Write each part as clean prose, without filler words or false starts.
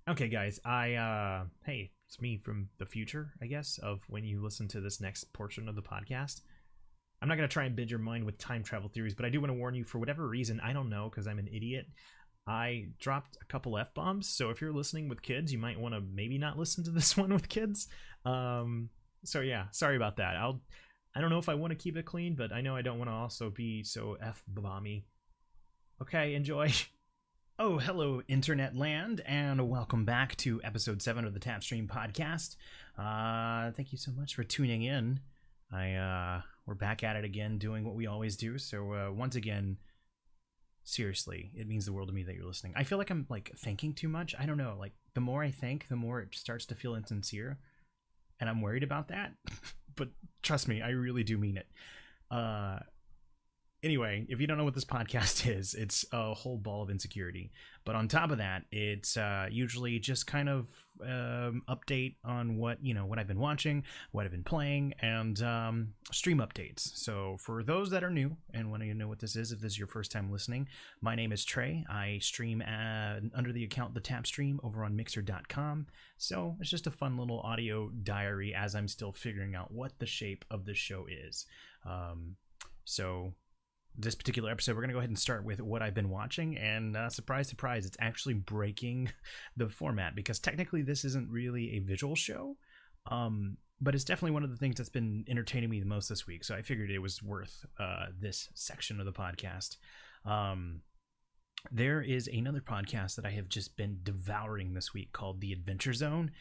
Okay, guys, hey, it's me from the future, I guess, of when you listen to this next portion of the podcast. I'm not going to try and bend your mind with time travel theories, but I do want to warn you for whatever reason, I don't know, because I'm an idiot. I dropped a couple F bombs, so if you're listening with kids, you might want to maybe not listen to this one with kids. Um, so yeah, sorry about that. I don't know if I want to keep it clean, but I know I don't want to also be so F bomby. Okay, enjoy. Oh, hello, Internet land, and welcome back to episode 7 of the TapStream podcast. Thank you so much for tuning in. We're back at it again, doing what we always do. So, once again, seriously, it means the world to me that you're listening. I feel like I'm like thinking too much. I don't know. Like, the more I think, the more it starts to feel insincere, and I'm worried about that. But trust me, I really do mean it. Uh, Anyway, if you don't know what this podcast is, it's a whole ball of insecurity. But on top of that, it's usually just kind of update on what I've been watching, what I've been playing, and stream updates. So for those that are new and want to know what this is, if this is your first time listening, my name is Trey. I stream under the account TheTapStream over on Mixer.com. So it's just a fun little audio diary as I'm still figuring out what the shape of this show is. So this particular episode, we're going to go ahead and start with what I've been watching, and surprise, surprise, it's actually breaking the format, because technically this isn't really a visual show, but it's definitely one of the things that's been entertaining me the most this week, so I figured it was worth this section of the podcast. There is another podcast that I have just been devouring this week called The Adventure Zone,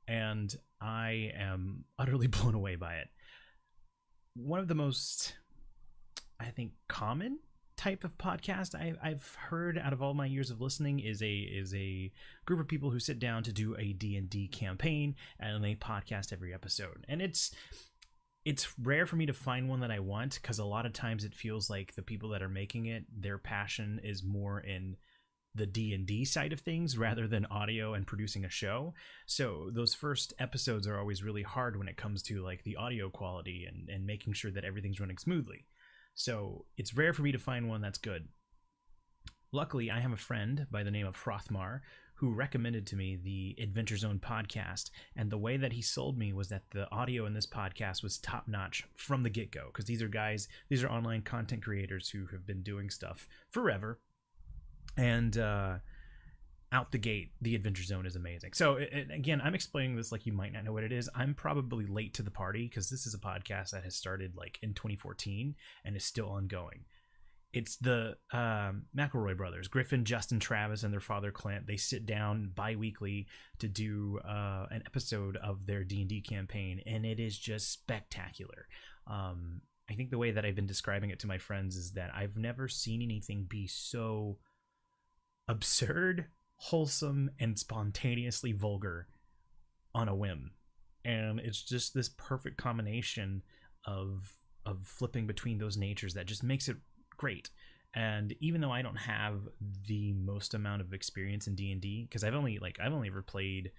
and I am utterly blown away by it. One of the most, I think, common type of podcast I've heard out of all my years of listening is a group of people who sit down to do a D&D campaign, and they podcast every episode. And it's rare for me to find one that I want, because a lot of times it feels like the people that are making it, their passion is more in the D&D side of things rather than audio and producing a show. So those first episodes are always really hard when it comes to like the audio quality and making sure that everything's running smoothly. So it's rare for me to find one that's good. Luckily, I have a friend by the name of Hrothmar who recommended to me the Adventure Zone podcast, and the way that he sold me was that the audio in this podcast was top notch from the get-go, because these are online content creators who have been doing stuff forever, and out the gate, the Adventure Zone is amazing. So again, I'm explaining this like you might not know what it is. I'm probably late to the party, because this is a podcast that has started like in 2014 and is still ongoing. It's the McElroy brothers, Griffin, Justin, Travis, and their father Clint. They sit down bi-weekly to do an episode of their D&D campaign, and it is just spectacular. I think the way that I've been describing it to my friends is that I've never seen anything be so absurd, wholesome, and spontaneously vulgar on a whim. And it's just this perfect combination of flipping between those natures that just makes it great. And even though I don't have the most amount of experience in D&D, because I've only ever played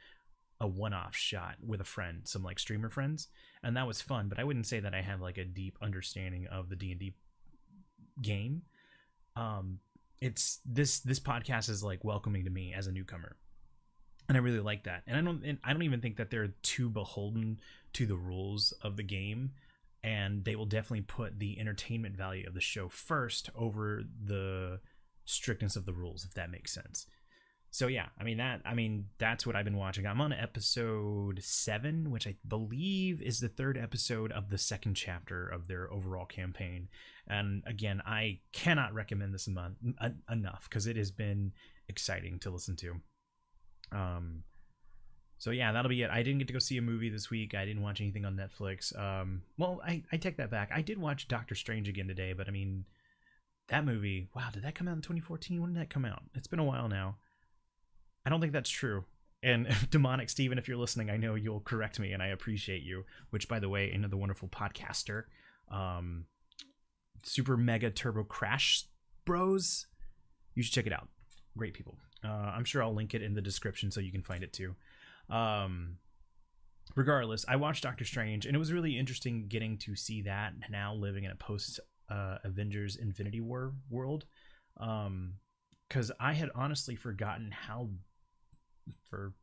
a one-off shot with a friend, some like streamer friends, and that was fun, but I wouldn't say that I have like a deep understanding of the D&D game. It's this podcast is like welcoming to me as a newcomer, and I really like that. And I don't even think that they're too beholden to the rules of the game, and they will definitely put the entertainment value of the show first over the strictness of the rules, if that makes sense. So yeah, that's what I've been watching. I'm on episode 7, which I believe is the 3rd episode of the 2nd chapter of their overall campaign. And again, I cannot recommend this enough, because it has been exciting to listen to. So yeah, that'll be it. I didn't get to go see a movie this week. I didn't watch anything on Netflix. Well, I take that back. I did watch Doctor Strange again today, but I mean, that movie, wow, did that come out in 2014? When did that come out? It's been a while now. I don't think that's true. And Demanak, Steven, if you're listening, I know you'll correct me, and I appreciate you. Which, by the way, another wonderful podcaster, Super Mega Turbo Crash Bros. You should check it out. Great people. I'm sure I'll link it in the description so you can find it too. Regardless, I watched Doctor Strange, and it was really interesting getting to see that now living in a post Avengers Infinity War world. Because I had honestly forgotten how for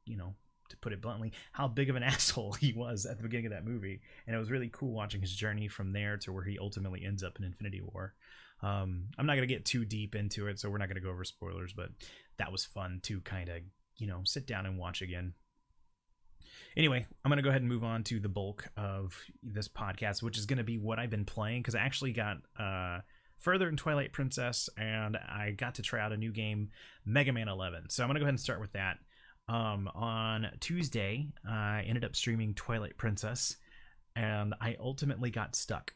to put it bluntly, how big of an asshole he was at the beginning of that movie. And it was really cool watching his journey from there to where he ultimately ends up in Infinity War. I'm not going to get too deep into it, so we're not going to go over spoilers, but that was fun to kind of, sit down and watch again. Anyway, I'm going to go ahead and move on to the bulk of this podcast, which is going to be what I've been playing, because I actually got further in Twilight Princess, and I got to try out a new game, Mega Man 11. So I'm going to go ahead and start with that. On Tuesday, I ended up streaming Twilight Princess, and I ultimately got stuck.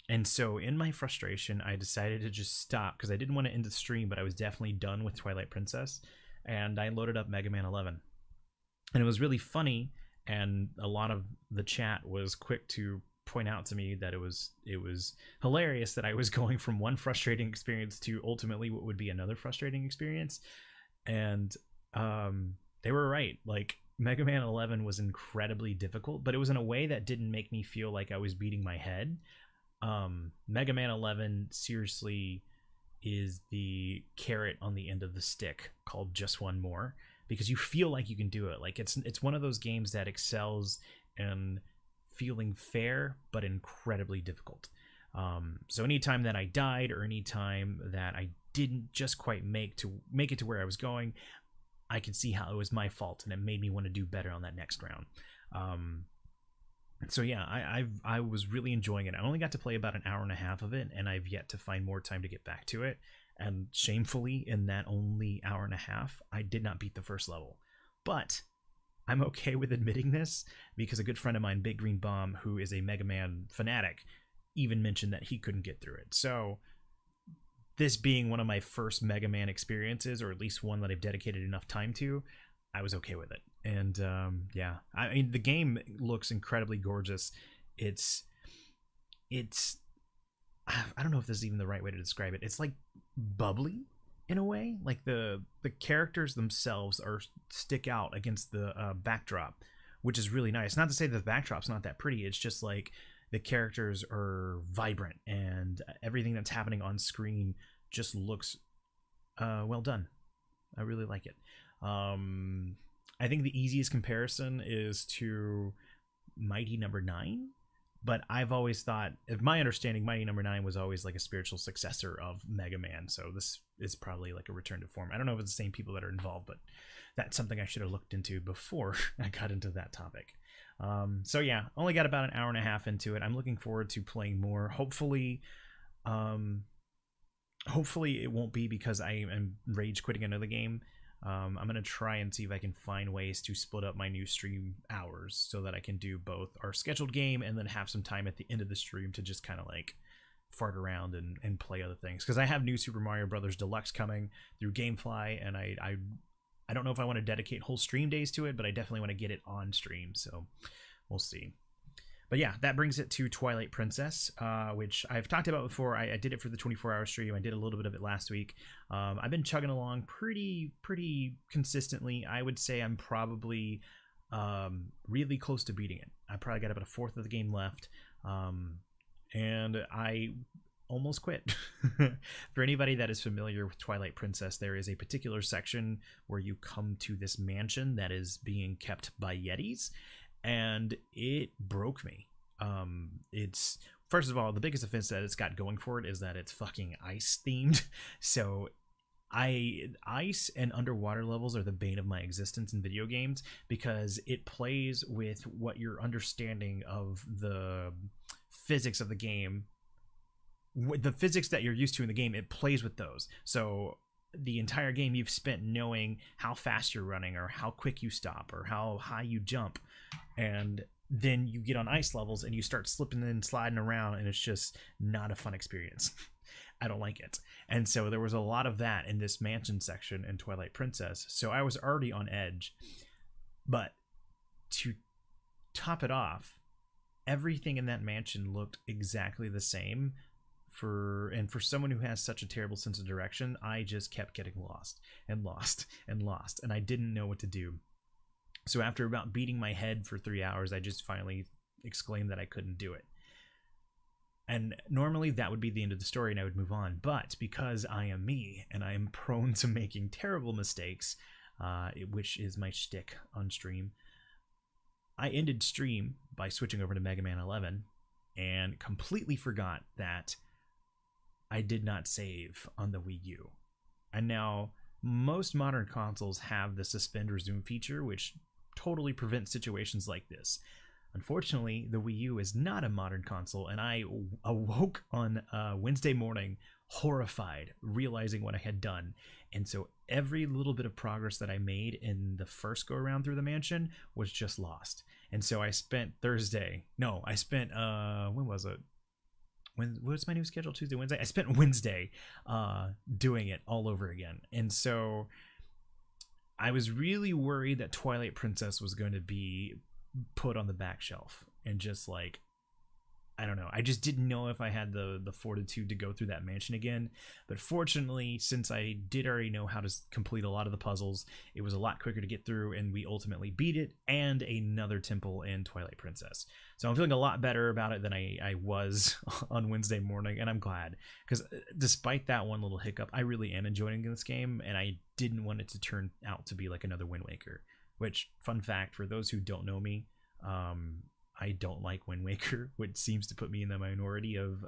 And so in my frustration, I decided to just stop, because I didn't want to end the stream, but I was definitely done with Twilight Princess, and I loaded up Mega Man 11. And it was really funny, and a lot of the chat was quick to point out to me that it was hilarious that I was going from one frustrating experience to ultimately what would be another frustrating experience. And they were right. Like, Mega Man 11 was incredibly difficult, but it was in a way that didn't make me feel like I was beating my head. Mega Man 11 seriously is the carrot on the end of the stick called Just One More, because you feel like you can do it. Like, it's one of those games that excels in feeling fair but incredibly difficult. So anytime that I died, or anytime that I didn't just quite make it to where I was going, I could see how it was my fault, and it made me want to do better on that next round. So yeah, I was really enjoying it. I only got to play about an hour and a half of it, and I've yet to find more time to get back to it. And shamefully, in that only hour and a half, I did not beat the first level. But I'm okay with admitting this, because a good friend of mine, Big Green Bomb, who is a Mega Man fanatic, even mentioned that he couldn't get through it. So this being one of my first Mega Man experiences, or at least one that I've dedicated enough time to, I was okay with it. And yeah, I mean, the game looks incredibly gorgeous. It's I don't know if this is even the right way to describe it. It's like bubbly in a way. Like the characters themselves stick out against the backdrop, which is really nice. Not to say that the backdrop's not that pretty. It's just like the characters are vibrant, and everything that's happening on screen just looks well done. I really like it. I think the easiest comparison is to Mighty Number 9, but I've always thought, if my understanding, Mighty Number 9 was always like a spiritual successor of Mega Man, so this is probably like a return to form. I don't know if it's the same people that are involved, but that's something I should have looked into before I got into that topic. So yeah, only got about an hour and a half into it. I'm looking forward to playing more. Hopefully it won't be because I am rage quitting another game. I'm going to try and see if I can find ways to split up my new stream hours so that I can do both our scheduled game and then have some time at the end of the stream to just kind of like fart around and play other things. Because I have new Super Mario Brothers Deluxe coming through Gamefly, and I don't know if I want to dedicate whole stream days to it, but I definitely want to get it on stream, so we'll see. But yeah, that brings it to Twilight Princess, which I've talked about before. I did it for the 24-hour stream. I did a little bit of it last week. I've been chugging along pretty consistently. I would say I'm probably really close to beating it. I probably got about a fourth of the game left, and I almost quit. For anybody that is familiar with Twilight Princess, there is a particular section where you come to this mansion that is being kept by Yetis, and it broke me. It's, first of all, the biggest offense that it's got going for it is that it's fucking ice themed. So ice and underwater levels are the bane of my existence in video games, because it plays with what your understanding of the physics of the game, the physics that you're used to in the game, it plays with those. So the entire game you've spent knowing how fast you're running, or how quick you stop, or how high you jump, and then you get on ice levels and you start slipping and sliding around, and it's just not a fun experience. I don't like it. And so there was a lot of that in this mansion section in Twilight Princess, so I was already on edge. But to top it off, everything in that mansion looked exactly the same. For someone who has such a terrible sense of direction, I just kept getting lost and lost and lost, and I didn't know what to do. So after about beating my head for 3 hours, I just finally exclaimed that I couldn't do it. And normally that would be the end of the story and I would move on, but because I am me and I am prone to making terrible mistakes, which is my shtick on stream. I ended stream by switching over to Mega Man 11 and completely forgot that I did not save on the Wii U. And now most modern consoles have the suspend resume feature, which totally prevents situations like this. Unfortunately, the Wii U is not a modern console, and I awoke on Wednesday morning horrified, realizing what I had done. And so every little bit of progress that I made in the first go around through the mansion was just lost. And so I spent when was it? What's my new schedule? Tuesday, Wednesday? I spent Wednesday doing it all over again. And so I was really worried that Twilight Princess was going to be put on the back shelf and just like, I don't know. I just didn't know if I had the fortitude to go through that mansion again. But fortunately, since I did already know how to complete a lot of the puzzles, it was a lot quicker to get through, and we ultimately beat it and another temple in Twilight Princess. So I'm feeling a lot better about it than I was on Wednesday morning, and I'm glad. Because despite that one little hiccup, I really am enjoying this game, and I didn't want it to turn out to be like another Wind Waker. Which, fun fact, for those who don't know me, I don't like Wind Waker, which seems to put me in the minority of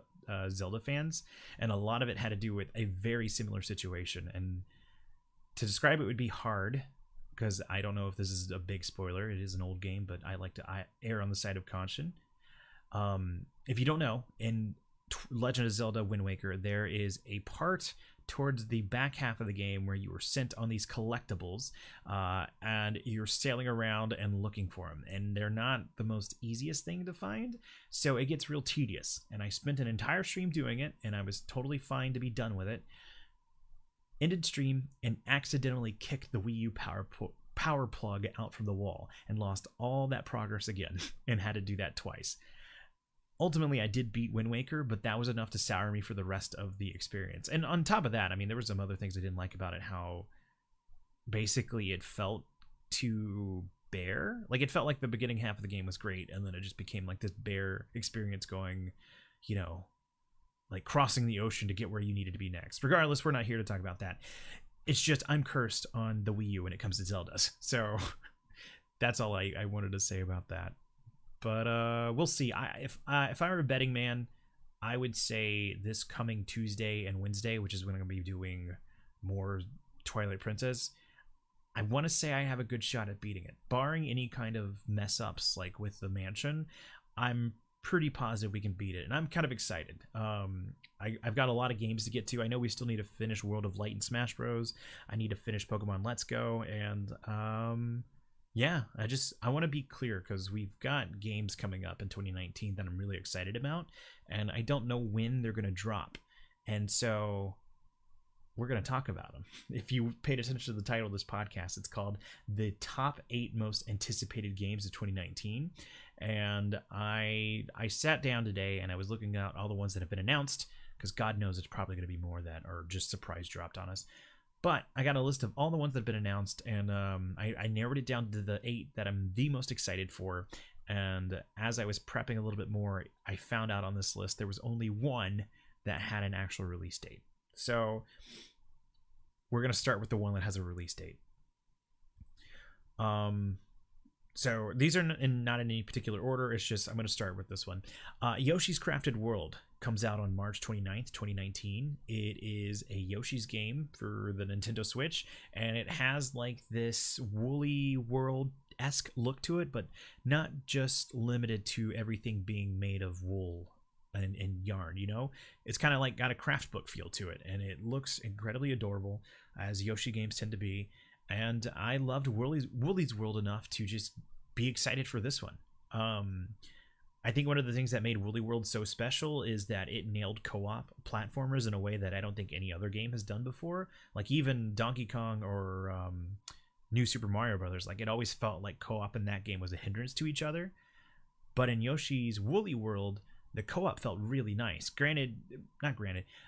Zelda fans. And a lot of it had to do with a very similar situation. And to describe it would be hard, because I don't know if this is a big spoiler. It is an old game, but I like to err on the side of caution. If you don't know, in Legend of Zelda Wind Waker, there is a part towards the back half of the game where you were sent on these collectibles and you're sailing around and looking for them, and they're not the most easiest thing to find, so it gets real tedious. And I spent an entire stream doing it, and I was totally fine to be done with it. Ended stream and accidentally kicked the Wii U power plug out from the wall and lost all that progress again and had to do that twice. Ultimately, I did beat Wind Waker, but that was enough to sour me for the rest of the experience. And on top of that, I mean, there were some other things I didn't like about it, how basically it felt too bare. Like, it felt like the beginning half of the game was great, and then it just became like this bare experience going, you know, like crossing the ocean to get where you needed to be next. Regardless, we're not here to talk about that. It's just I'm cursed on the Wii U when it comes to Zeldas. So that's all I wanted to say about that. But we'll see. If I were a betting man, I would say this coming Tuesday and Wednesday, which is when I'm going to be doing more Twilight Princess, I want to say I have a good shot at beating it. Barring any kind of mess-ups like with the mansion, I'm pretty positive we can beat it. And I'm kind of excited. I've got a lot of games to get to. I know we still need to finish World of Light and Smash Bros. I need to finish Pokemon Let's Go. And yeah, I want to be clear, because we've got games coming up in 2019 that I'm really excited about, and I don't know when they're going to drop. And so we're going to talk about them. If you paid attention to the title of this podcast, it's called The Top 8 Most Anticipated Games of 2019. And I sat down today and I was looking at all the ones that have been announced, because God knows it's probably going to be more that are just surprise dropped on us. But I got a list of all the ones that have been announced, and I narrowed it down to the 8 that I'm the most excited for. And as I was prepping a little bit more, I found out on this list there was only one that had an actual release date. So we're going to start with the one that has a release date. So these are not in any particular order. It's just I'm going to start with this one. Yoshi's Crafted World comes out on March 29th, 2019. It is a Yoshi's game for the Nintendo Switch, and it has like this Woolly World-esque look to it, but not just limited to everything being made of wool and yarn, you know? It's kind of like got a craft book feel to it, and it looks incredibly adorable, as Yoshi games tend to be. And I loved Woolly's World enough to just be excited for this one. I think one of the things that made Woolly World so special is that it nailed co-op platformers in a way that I don't think any other game has done before. Like even Donkey Kong or New Super Mario Brothers, like it always felt like co-op in that game was a hindrance to each other. But in Yoshi's Woolly World, the co-op felt really nice.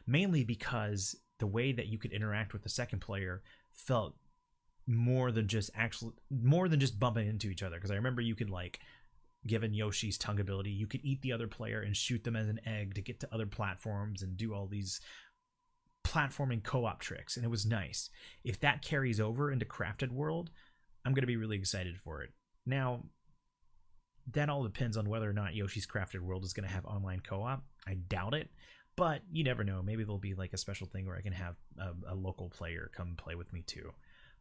Mainly because the way that you could interact with the second player felt more than just bumping into each other. Because I remember you could, like, given Yoshi's tongue ability, you could eat the other player and shoot them as an egg to get to other platforms and do all these platforming co-op tricks, and it was nice. If that carries over into Crafted World, I'm going to be really excited for it. Now, that all depends on whether or not Yoshi's Crafted World is going to have online co-op. I doubt it, but you never know. Maybe there'll be like a special thing where I can have a local player come play with me too.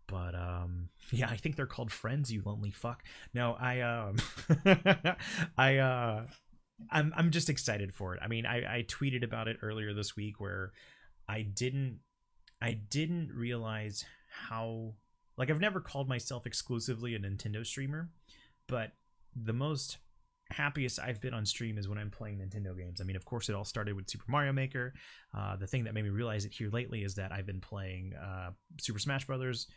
But yeah, I think they're called friends, you lonely fuck. No, I'm just excited for it. I mean, I tweeted about it earlier this week where I didn't realize how, like, I've never called myself exclusively a Nintendo streamer, but the most happiest I've been on stream is when I'm playing Nintendo games. I mean, of course, it all started with Super Mario Maker. The thing that made me realize it here lately is that I've been playing Super Smash Brothers,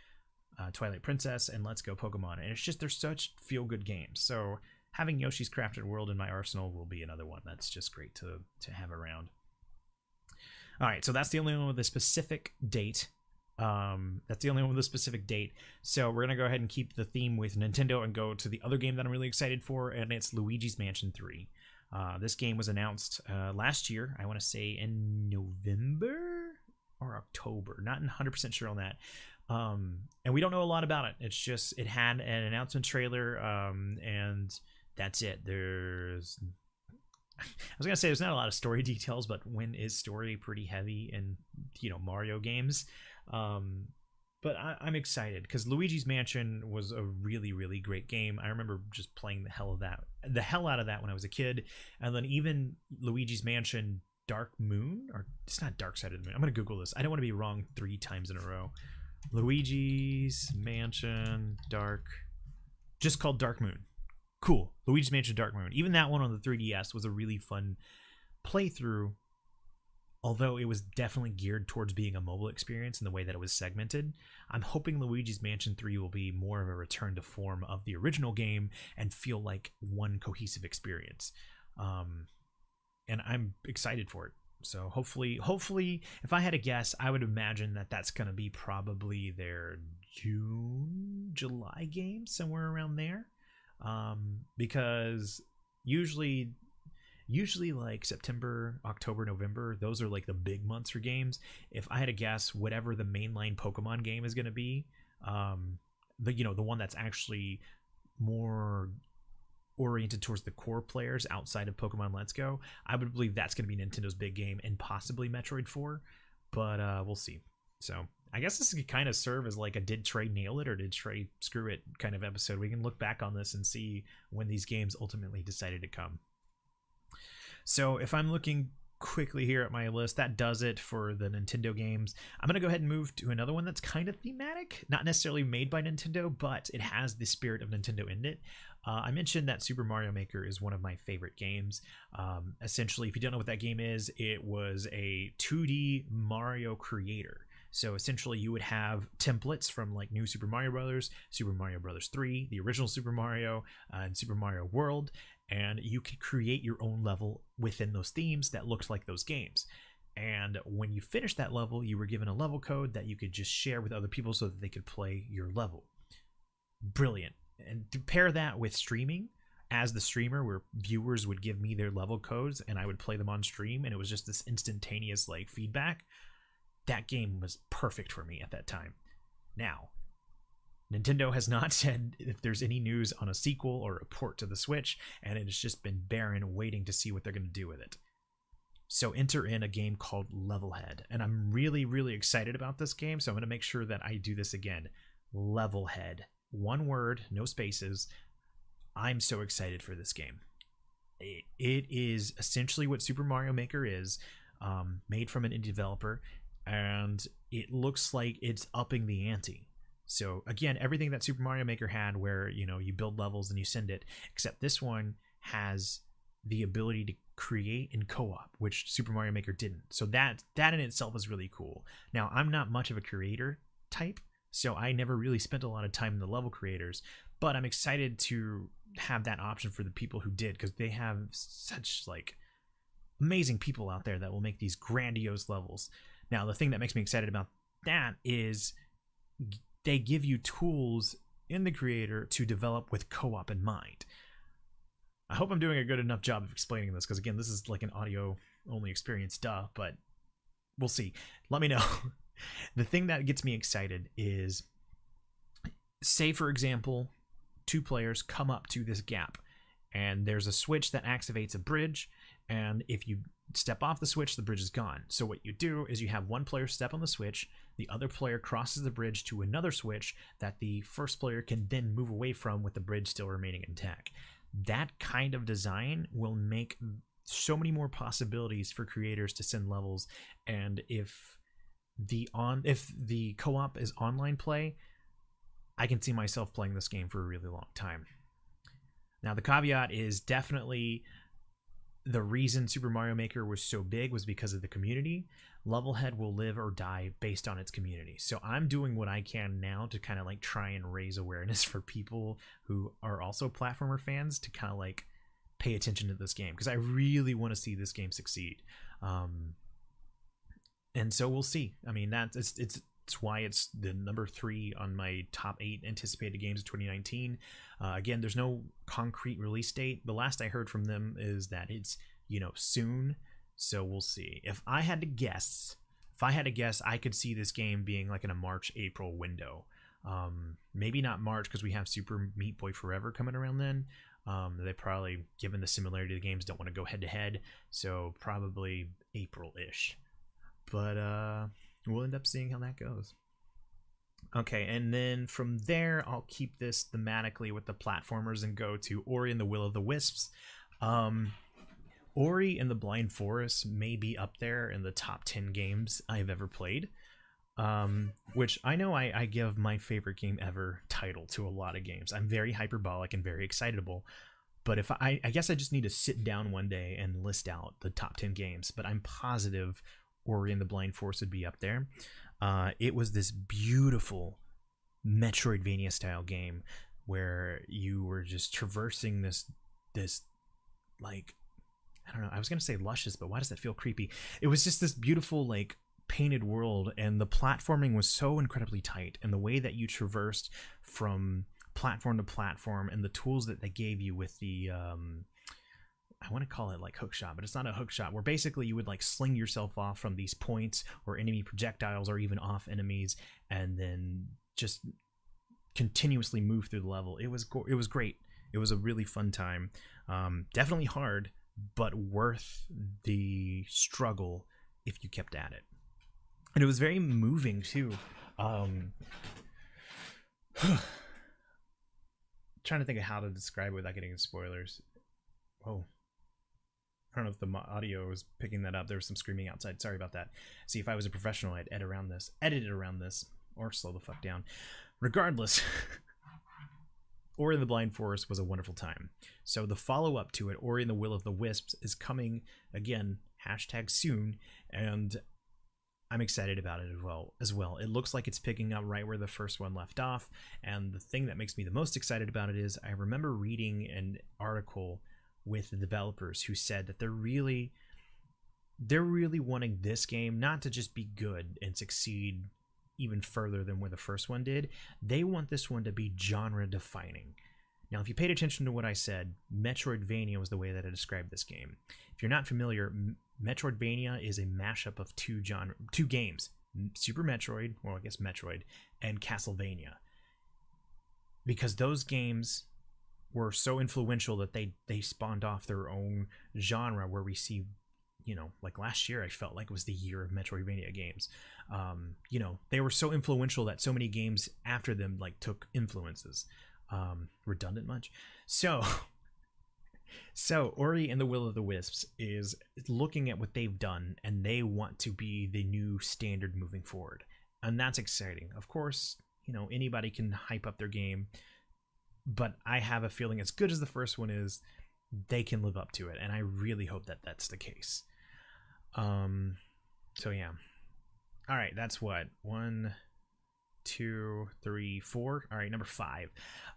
Twilight Princess, and Let's Go Pokemon, and it's just, they're such feel-good games. So having Yoshi's Crafted World in my arsenal will be another one that's just great to have around. All right, so that's the only one with a specific date. So we're gonna go ahead and keep the theme with Nintendo and go to the other game that I'm really excited for, and it's Luigi's Mansion 3. This game was announced last year. I want to say in November or October. Not 100% sure on that. And we don't know a lot about it. It's just, it had an announcement trailer, and that's it. I was gonna say there's not a lot of story details, but when is story pretty heavy in, you know, Mario games? But I'm excited because Luigi's Mansion was a really, really great game. I remember just playing the hell out of that when I was a kid. And then even Luigi's Mansion Dark Moon, or it's not Dark Side of the Moon. I'm gonna Google this. I don't want to be wrong 3 times in a row. Luigi's Mansion just called Dark Moon. Cool. Luigi's Mansion Dark Moon. Even that one on the 3DS was a really fun playthrough, although it was definitely geared towards being a mobile experience in the way that it was segmented. I'm hoping Luigi's Mansion 3 will be more of a return to form of the original game and feel like one cohesive experience. And I'm excited for it. So hopefully, if I had to guess, I would imagine that that's going to be probably their June, July game, somewhere around there. Because usually like September, October, November, those are like the big months for games. If I had to guess, whatever the mainline Pokemon game is going to be, the one that's actually more oriented towards the core players outside of Pokemon Let's Go, I would believe that's going to be Nintendo's big game, and possibly Metroid 4, but we'll see. So I guess this could kind of serve as like a did Trey nail it or did Trey screw it kind of episode. We can look back on this and see when these games ultimately decided to come. So if I'm looking quickly here at my list, that does it for the Nintendo games. I'm going to go ahead and move to another one that's kind of thematic, not necessarily made by Nintendo, but it has the spirit of Nintendo in it. I mentioned that Super Mario Maker is one of my favorite games. Essentially, if you don't know what that game is, it was a 2D Mario creator. So essentially, you would have templates from like New Super Mario Brothers, Super Mario Brothers 3, the original Super Mario, and Super Mario World, and you could create your own level within those themes that looked like those games. And when you finished that level, you were given a level code that you could just share with other people so that they could play your level. Brilliant. And to pair that with streaming, as the streamer, where viewers would give me their level codes and I would play them on stream, and it was just this instantaneous like feedback, that game was perfect for me at that time. Now, Nintendo has not said if there's any news on a sequel or a port to the Switch, and it has just been barren waiting to see what they're going to do with it. So enter in a game called Levelhead, and I'm really, really excited about this game, so I'm going to make sure that I do this again. Levelhead. One word, no spaces. I'm so excited for this game. It is essentially what Super Mario Maker is, made from an indie developer, and it looks like it's upping the ante. So again, everything that Super Mario Maker had, where you build levels and you send it, except this one has the ability to create in co-op, which Super Mario Maker didn't. So that in itself is really cool. Now, I'm not much of a creator type, so I never really spent a lot of time in the level creators, but I'm excited to have that option for the people who did, because they have such like amazing people out there that will make these grandiose levels. Now, the thing that makes me excited about that is they give you tools in the creator to develop with co-op in mind. I hope I'm doing a good enough job of explaining this, because again, this is like an audio only experience, but we'll see. Let me know. The thing that gets me excited is, say for example, two players come up to this gap and there's a switch that activates a bridge, and if you step off the switch, the bridge is gone. So what you do is you have one player step on the switch, the other player crosses the bridge to another switch that the first player can then move away from with the bridge still remaining intact. That kind of design will make so many more possibilities for creators to send levels, and if the co-op is online play, I can see myself playing this game for a really long time. Now, the caveat is definitely the reason Super Mario Maker was so big was because of the community. Levelhead will live or die based on its community. So I'm doing what I can now to kind of like try and raise awareness for people who are also platformer fans to kind of like pay attention to this game, because I really want to see this game succeed. And so we'll see. I mean, it's why it's the number 3 on my top 8 anticipated games of 2019. Again, there's no concrete release date. The last I heard from them is that it's, soon. So we'll see. If I had to guess, I could see this game being like in a March-April window. Maybe not March, because we have Super Meat Boy Forever coming around then. They probably, given the similarity of the games, don't want to go head-to-head. So probably April-ish. But we'll end up seeing how that goes. Okay, and then from there, I'll keep this thematically with the platformers and go to Ori and the Will of the Wisps. Ori and the Blind Forest may be up there in the top 10 games I've ever played. Which I know I give my favorite game ever title to a lot of games. I'm very hyperbolic and very excitable. But if I guess I just need to sit down one day and list out the top 10 games. But I'm positive Ori and the Blind Forest would be up there. It was this beautiful Metroidvania style game where you were just traversing this like, I don't know, I was gonna say luscious, but why does that feel creepy? It was just this beautiful like painted world, and the platforming was so incredibly tight, and the way that you traversed from platform to platform, and the tools that they gave you with the I want to call it like hook shot, but it's not a hook shot, where basically you would like sling yourself off from these points or enemy projectiles or even off enemies, and then just continuously move through the level. It was great. It was a really fun time. Definitely hard, but worth the struggle if you kept at it. And it was very moving too. Trying to think of how to describe it without getting into spoilers. Oh, I don't know if the audio was picking that up. There was some screaming outside. Sorry about that. See, if I was a professional, I'd edit it around this, or slow the fuck down. Regardless, Ori and the Blind Forest was a wonderful time. So the follow-up to it, Ori and the Will of the Wisps, is coming again, #soon, and I'm excited about it as well. It looks like it's picking up right where the first one left off, and the thing that makes me the most excited about it is I remember reading an article with the developers who said that they're really wanting this game not to just be good and succeed even further than where the first one did. They want this one to be genre defining. Now, if you paid attention to what I said, Metroidvania was the way that I described this game. If you're not familiar, Metroidvania is a mashup of two games, Super Metroid, or I guess Metroid, and Castlevania. Because those games were so influential that they spawned off their own genre, where we see, like last year I felt like it was the year of Metroidvania games. They were so influential that so many games after them like took influences. Redundant much? So Ori and the Will of the Wisps is looking at what they've done, and they want to be the new standard moving forward. And that's exciting. Of course, anybody can hype up their game, but I have a feeling as good as the first one is, they can live up to it, and I really hope that that's the case. So yeah. All right, that's what? 1, 2, 3, 4. All right, number 5.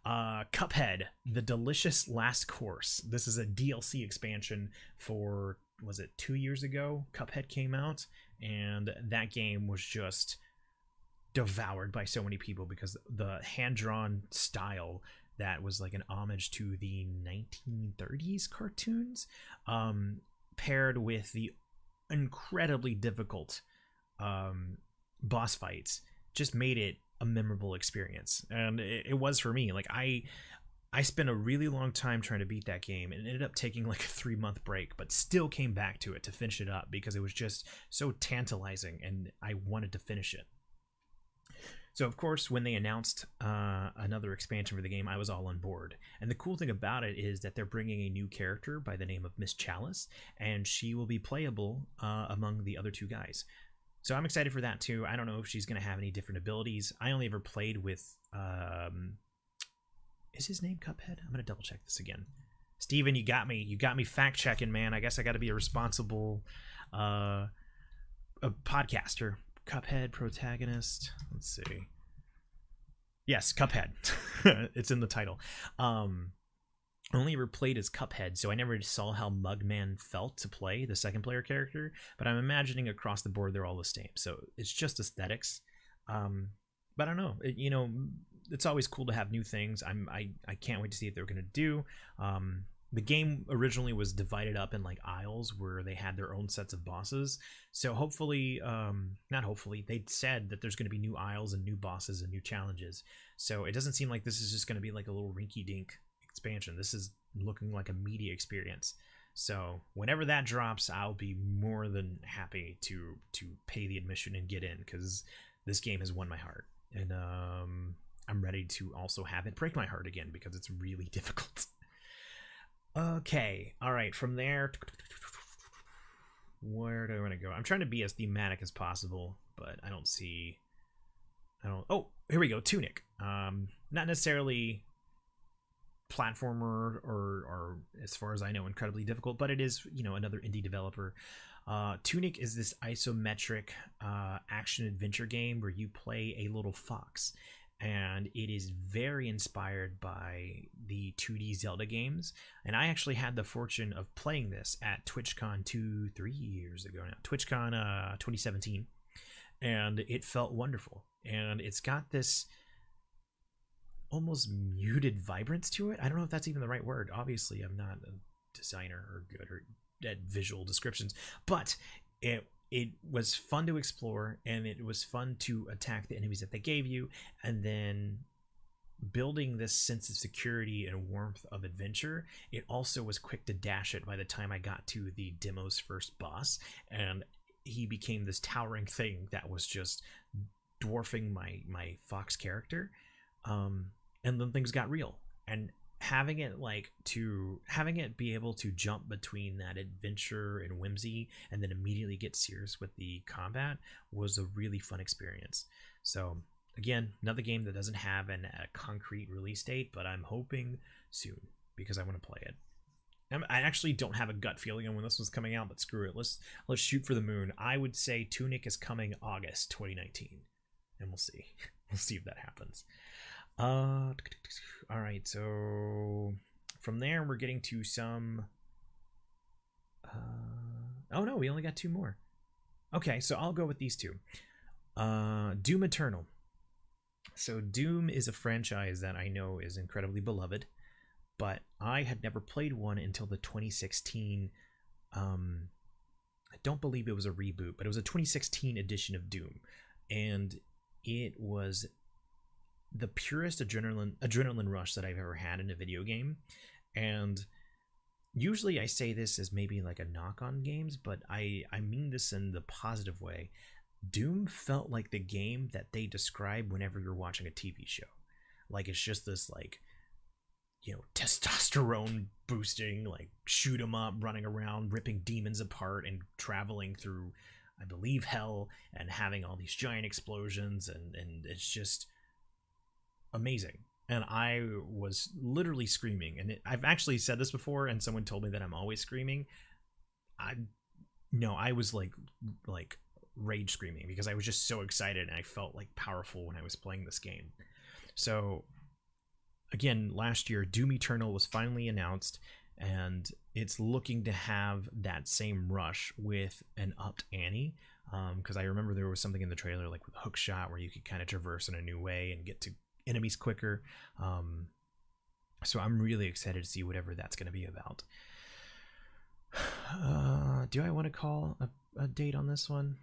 Cuphead, The Delicious Last Course. This is a DLC expansion for, was it 2 years ago? Cuphead came out, and that game was just devoured by so many people because the hand-drawn style that was like an homage to the 1930s cartoons, paired with the incredibly difficult boss fights just made it a memorable experience, and it was for me. Like I spent a really long time trying to beat that game and ended up taking like a 3-month break, but still came back to it to finish it up because it was just so tantalizing and I wanted to finish it. So, of course, when they announced another expansion for the game, I was all on board. And the cool thing about it is that they're bringing a new character by the name of Miss Chalice, and she will be playable among the other 2 guys. So I'm excited for that too. I don't know if she's going to have any different abilities. I only ever played with... is his name Cuphead? I'm going to double check this again. Steven, you got me. You got me fact checking, man. I guess I got to be a responsible a podcaster. Cuphead protagonist. Let's see. Yes, Cuphead. It's in the title. I only ever played as Cuphead, so I never saw how Mugman felt to play the second player character, but I'm imagining across the board they're all the same. So it's just aesthetics. But I don't know. It's always cool to have new things. I can't wait to see what they're going to do. The game originally was divided up in like aisles where they had their own sets of bosses. So hopefully, not hopefully, they said that there's going to be new aisles and new bosses and new challenges. So it doesn't seem like this is just going to be like a little rinky-dink expansion. This is looking like a media experience. So whenever that drops, I'll be more than happy to pay the admission and get in, because this game has won my heart. And I'm ready to also have it break my heart again because it's really difficult. Okay, all right, from there, where do I want to go? I'm trying to be as thematic as possible, but oh, here we go, Tunic. Not necessarily platformer or as far as I know, incredibly difficult, but it is, another indie developer. Tunic is this isometric action-adventure game where you play a little fox. And it is very inspired by the 2D Zelda games. And I actually had the fortune of playing this at TwitchCon 3 years ago now. TwitchCon 2017. And it felt wonderful. And it's got this almost muted vibrance to it. I don't know if that's even the right word. Obviously, I'm not a designer or good or at visual descriptions. But it was fun to explore, and it was fun to attack the enemies that they gave you, and then building this sense of security and warmth of adventure. It also was quick to dash it by the time I got to the demo's first boss, and he became this towering thing that was just dwarfing my fox character. And then things got real, and having it be able to jump between that adventure and whimsy and then immediately get serious with the combat was a really fun experience. So again, another game that doesn't have a concrete release date, but I'm hoping soon because I want to play it. I actually don't have a gut feeling on when this was coming out, but screw it. Let's shoot for the moon. I would say Tunic is coming August 2019, and we'll see. We'll see if that happens. All right, so from there we're getting to some oh no, we only got 2 more. Okay, so I'll go with these 2. Doom Eternal. So Doom is a franchise that I know is incredibly beloved, but I had never played one until the 2016 I don't believe it was a reboot, but it was a 2016 edition of Doom, and it was the purest adrenaline rush that I've ever had in a video game. And usually I say this as maybe like a knock on games, but I mean this in the positive way. Doom felt like the game that they describe whenever you're watching a TV show. Like it's just this like, testosterone boosting, like shoot 'em up, running around, ripping demons apart and traveling through, I believe, hell, and having all these giant explosions, and it's just amazing. And I was literally screaming, and I've actually said this before, and someone told me that I'm always screaming. I was like rage screaming because I was just so excited, and I felt like powerful when I was playing this game. So again, last year Doom Eternal was finally announced, and it's looking to have that same rush with an upped ante, because I remember there was something in the trailer like with a hook shot where you could kind of traverse in a new way and get to enemies quicker. So I'm really excited to see whatever that's going to be about. Do I want to call a date on this one?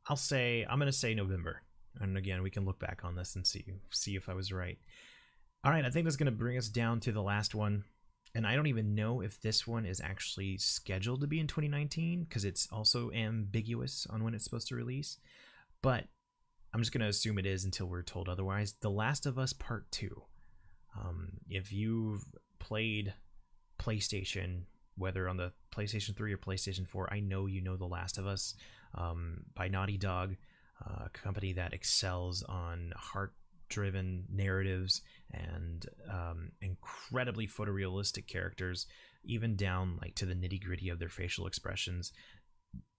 I'm gonna say November, and again we can look back on this and see if I was right. All right, I think that's gonna bring us down to the last one, and I don't even know if this one is actually scheduled to be in 2019 because it's also ambiguous on when it's supposed to release. But I'm just gonna assume it is until we're told otherwise. The Last of Us Part 2. If you've played PlayStation, whether on the PlayStation 3 or PlayStation 4, I know you know The Last of Us by Naughty Dog, a company that excels on heart-driven narratives and incredibly photorealistic characters, even down like to the nitty-gritty of their facial expressions.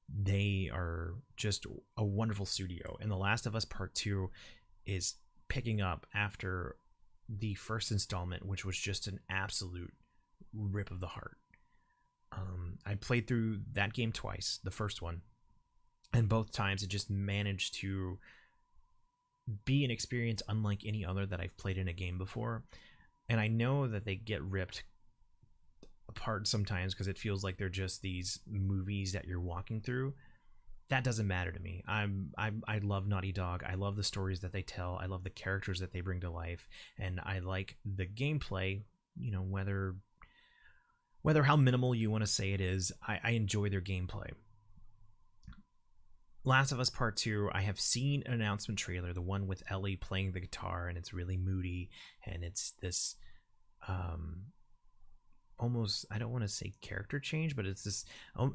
They are just a wonderful studio, and The Last of Us Part 2 is picking up after the first installment, which was just an absolute rip of the heart. I played through that game twice, the first one, and both times it just managed to be an experience unlike any other that I've played in a game before. And I know that they get ripped apart sometimes because it feels like they're just these movies that you're walking through. That doesn't matter to me. I love Naughty Dog. I love the stories that they tell. I love the characters that they bring to life, and I like the gameplay. You know, whether how minimal you want to say it is, I enjoy their gameplay. Last of Us Part 2, I have seen an announcement trailer, the one with Ellie playing the guitar, and it's really moody, and it's this almost, I don't want to say character change, but it's this,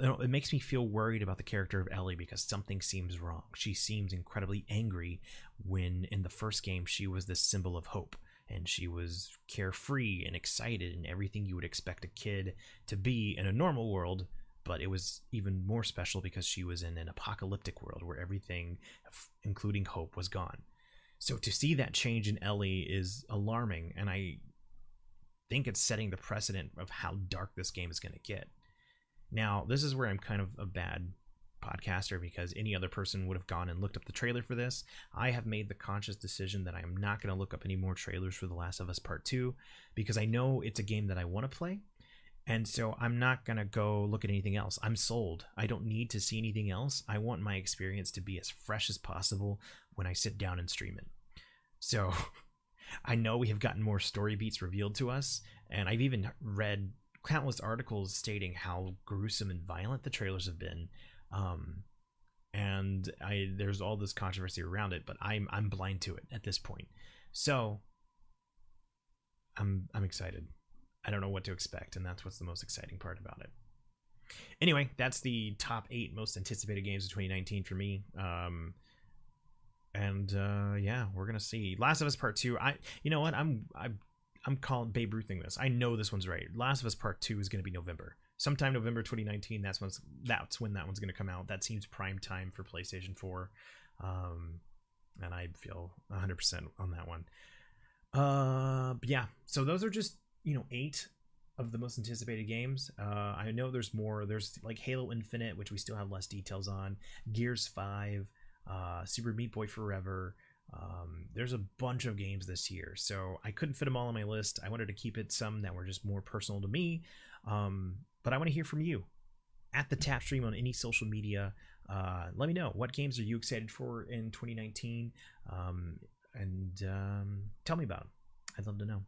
it makes me feel worried about the character of Ellie because something seems wrong. She seems incredibly angry when in the first game she was this symbol of hope, and she was carefree and excited and everything you would expect a kid to be in a normal world. But it was even more special because she was in an apocalyptic world where everything, including hope, was gone. So to see that change in Ellie is alarming, and I think it's setting the precedent of how dark this game is going to get. Now, this is where I'm kind of a bad podcaster because any other person would have gone and looked up the trailer for this. I have made the conscious decision that I am not going to look up any more trailers for The Last of Us Part 2 because I know it's a game that I want to play. And so I'm not going to go look at anything else. I'm sold. I don't need to see anything else. I want my experience to be as fresh as possible when I sit down and stream it. So I know we have gotten more story beats revealed to us, and I've even read countless articles stating how gruesome and violent the trailers have been. And there's all this controversy around it, but I'm blind to it at this point. So I'm excited. I don't know what to expect, and that's what's the most exciting part about it. Anyway, that's the top 8 most anticipated games of 2019 for me. Yeah, we're gonna see Last of Us Part 2. You know what? I'm calling Babe Ruthing this. I know this one's right. Last of Us Part 2 is gonna be November, sometime November 2019. That's when that one's gonna come out. That seems prime time for PlayStation 4, and I feel 100% on that one. Yeah. So those are just 8 of the most anticipated games. I know there's more. There's like Halo Infinite, which we still have less details on. Gears 5, Super Meat Boy Forever. There's a bunch of games this year, so I couldn't fit them all on my list. I wanted to keep it some that were just more personal to me. But I want to hear from you at TheTapStream on any social media. Let me know, what games are you excited for in 2019, and tell me about them. I'd love to know.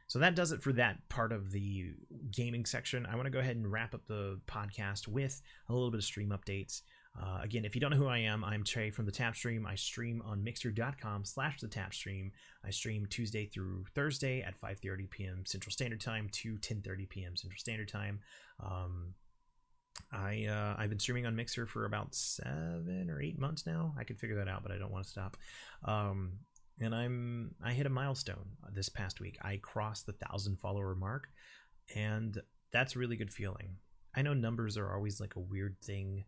So that does it for that part of the gaming section. I want to go ahead and wrap up the podcast with a little bit of stream updates. Again, if you don't know who I am, I'm Trey from TheTapStream. I stream on mixer.com/TheTapStream. I stream Tuesday through Thursday at 5:30 p.m. Central Standard Time to 10:30 p.m. Central Standard Time. I've been streaming on Mixer for about 7 or 8 months now. I could figure that out, but I don't want to stop. And I hit a milestone this past week. I crossed the 1,000 follower mark, and that's a really good feeling. I know numbers are always like a weird thing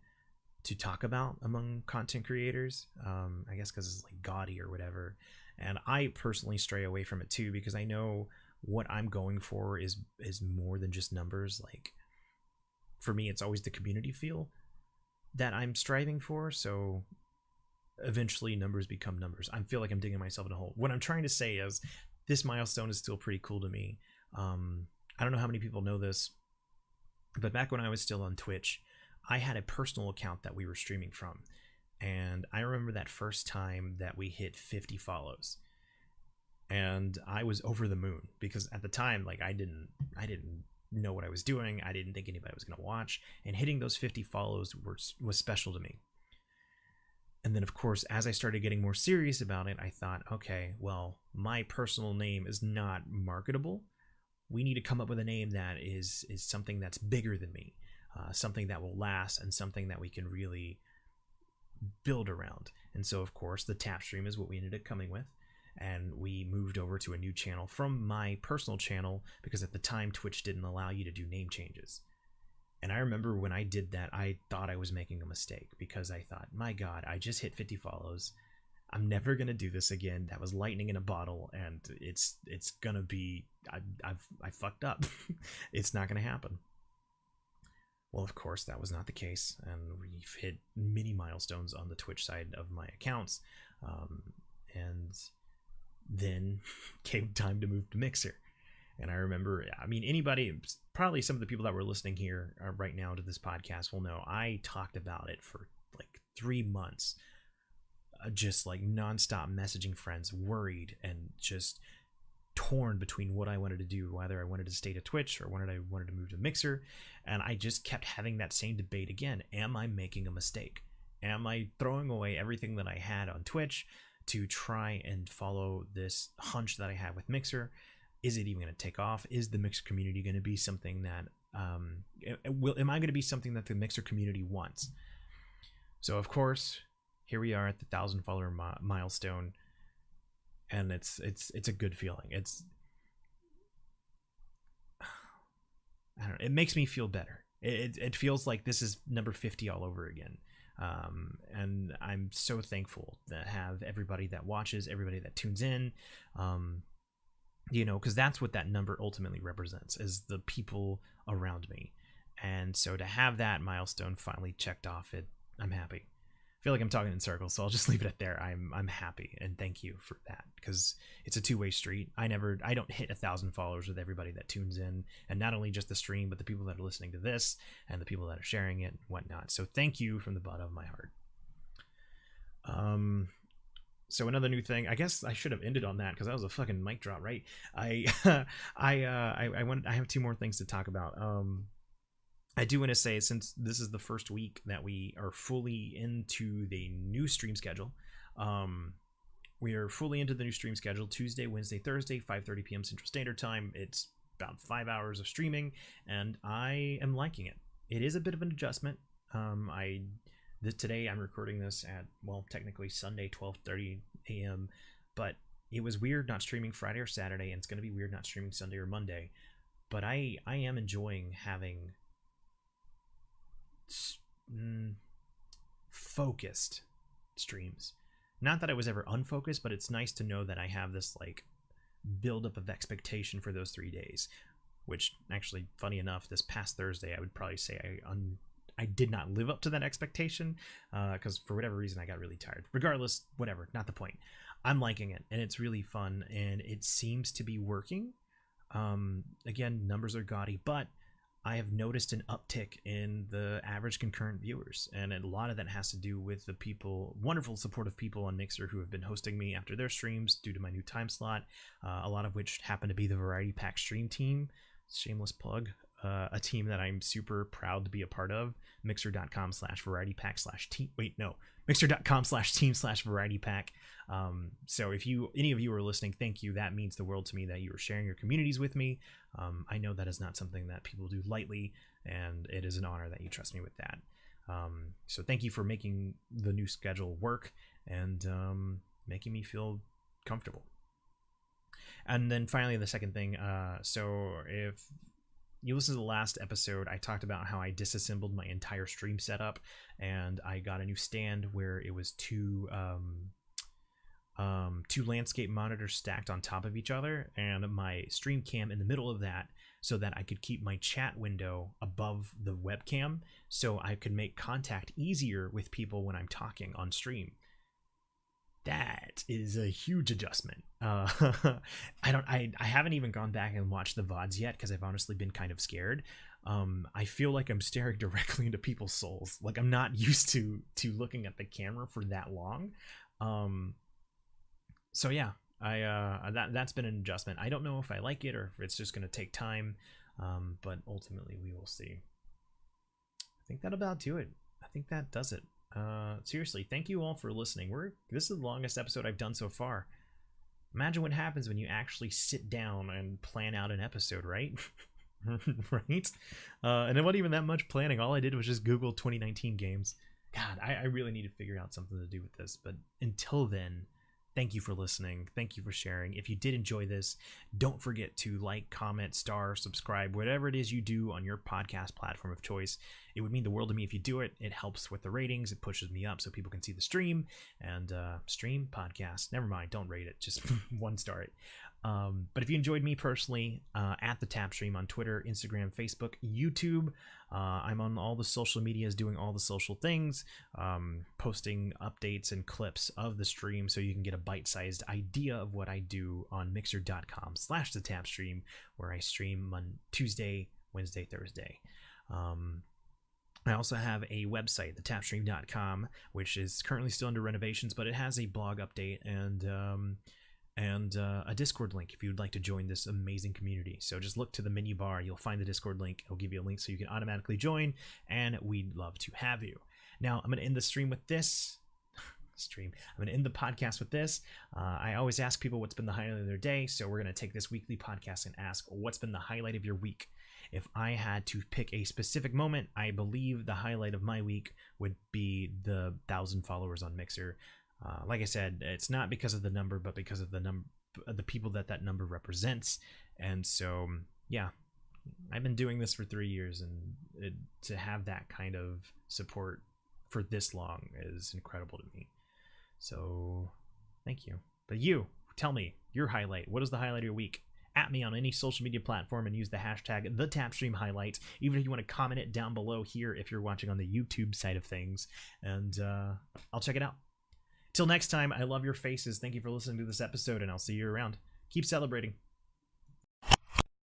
to talk about among content creators. I guess because it's like gaudy or whatever. And I personally stray away from it too, because I know what I'm going for is more than just numbers. Like for me, it's always the community feel that I'm striving for. So eventually numbers become numbers. I feel like I'm digging myself in a hole. What I'm trying to say is this milestone is still pretty cool to me. I don't know how many people know this, but back when I was still on Twitch, I had a personal account that we were streaming from. And I remember that first time that we hit 50 follows, and I was over the moon because at the time, like, I didn't know what I was doing. I didn't think anybody was going to watch, and hitting those 50 follows was special to me. And then, of course, as I started getting more serious about it, I thought, okay, well, my personal name is not marketable. We need to come up with a name that is something that's bigger than me, something that will last, and something that we can really build around. And so, of course, TheTapStream is what we ended up coming with. And we moved over to a new channel from my personal channel because at the time Twitch didn't allow you to do name changes. And I remember when I did that, I thought I was making a mistake because I thought, my God, I just hit 50 follows. I'm never gonna do this again. That was lightning in a bottle, and it's gonna be I fucked up. It's not gonna happen. Well, of course, that was not the case, and we've hit many milestones on the Twitch side of my accounts, and then came time to move to Mixer. And I remember, I mean, anybody, probably some of the people that were listening here right now to this podcast will know I talked about it for like 3 months, just like nonstop messaging friends, worried and just torn between what I wanted to do, whether I wanted to stay to Twitch or whether I wanted to move to Mixer. And I just kept having that same debate again. Am I making a mistake? Am I throwing away everything that I had on Twitch to try and follow this hunch that I have with Mixer? Is it even going to take off? Is the Mixer community going to be something that am I going to be something that the Mixer community wants? So of course, here we are at the 1,000 follower milestone, and it's a good feeling. I don't know, it makes me feel better. It feels like this is number 50 all over again. And I'm so thankful to have everybody that watches, everybody that tunes in, because that's what that number ultimately represents, is the people around me. And so to have that milestone finally checked off, I'm happy. I feel like I'm talking in circles, so I'll just leave it at there. I'm happy, and thank you for that, because it's a two-way street. I don't hit 1,000 followers with everybody that tunes in, and not only just the stream, but the people that are listening to this and the people that are sharing it and whatnot. So thank you from the bottom of my heart. So another new thing, I guess I should have ended on that because that was a fucking mic drop, right? I have 2 more things to talk about. I do want to say, since this is the first week that we are fully into the new stream schedule, we are fully into the new stream schedule: Tuesday, Wednesday, Thursday, 5:30 p.m. Central Standard Time. It's about 5 hours of streaming, and I am liking it. It is a bit of an adjustment. Today I'm recording this at, well, technically Sunday, 12:30 a.m., but it was weird not streaming Friday or Saturday, and it's going to be weird not streaming Sunday or Monday. But I am enjoying having focused streams. Not that I was ever unfocused, but it's nice to know that I have this like buildup of expectation for those 3 days, which actually, funny enough, this past Thursday I would probably say I did not live up to that expectation, because for whatever reason I got really tired. Regardless, whatever, not the point. I'm liking it, and it's really fun, and it seems to be working. Again, numbers are gaudy, but I have noticed an uptick in the average concurrent viewers, and a lot of that has to do with the wonderful supportive people on Mixer who have been hosting me after their streams due to my new time slot, a lot of which happen to be the Variety Pack stream team. Shameless plug. A team that I'm super proud to be a part of. Mixer.com/varietypack/team. Mixer.com/team/varietypack. So if any of you are listening, thank you. That means the world to me that you are sharing your communities with me. I know that is not something that people do lightly, and it is an honor that you trust me with that. So thank you for making the new schedule work and making me feel comfortable. And then finally, the second thing. So if you listen to the last episode, I talked about how I disassembled my entire stream setup, and I got a new stand where it was two landscape monitors stacked on top of each other, and my stream cam in the middle of that, so that I could keep my chat window above the webcam, so I could make contact easier with people when I'm talking on stream. That is a huge adjustment. I haven't even gone back and watched the VODs yet because I've honestly been kind of scared. I feel like I'm staring directly into people's souls. Like I'm not used to looking at the camera for that long. So yeah, that's been an adjustment. I don't know if I like it or if it's just going to take time, but ultimately we will see. I think that'll about do it. I think that does it. Seriously, thank you all for listening. This is the longest episode I've done so far. Imagine what happens when you actually sit down and plan out an episode, right? Right? And it wasn't even that much planning. All I did was just Google 2019 games. God, I really need to figure out something to do with this. But until then, thank you for listening. Thank you for sharing. If you did enjoy this, don't forget to like, comment, star, subscribe, whatever it is you do on your podcast platform of choice. It would mean the world to me if you do it. It helps with the ratings. It pushes me up so people can see the stream. And stream, podcast, never mind. Don't rate it. Just 1 star it. But if you enjoyed me personally, at TheTapStream on Twitter, Instagram, Facebook, YouTube, I'm on all the social medias doing all the social things, posting updates and clips of the stream so you can get a bite-sized idea of what I do on mixer.com/TheTapStream, where I stream on Tuesday, Wednesday, Thursday. I also have a website, TheTapStream.com, which is currently still under renovations, but it has a blog update and a Discord link if you'd like to join this amazing community. So just look to the menu bar, you'll find the Discord link. It'll give you a link so you can automatically join, and we'd love to have you. Now, I'm going to end the stream with this. I'm going to end the podcast with this. I always ask people what's been the highlight of their day, so we're going to take this weekly podcast and ask what's been the highlight of your week. If I had to pick a specific moment, I believe the highlight of my week would be the 1,000 followers on Mixer. Like I said, it's not because of the number, but because of the people that number represents. And so, yeah, I've been doing this for 3 years, and to have that kind of support for this long is incredible to me. So, thank you. But you, tell me your highlight. What is the highlight of your week? At me on any social media platform and use the hashtag TheTapStreamHighlight. Even if you want to comment it down below here if you're watching on the YouTube side of things, and I'll check it out. Till next time, I love your faces. Thank you for listening to this episode, and I'll see you around. Keep celebrating.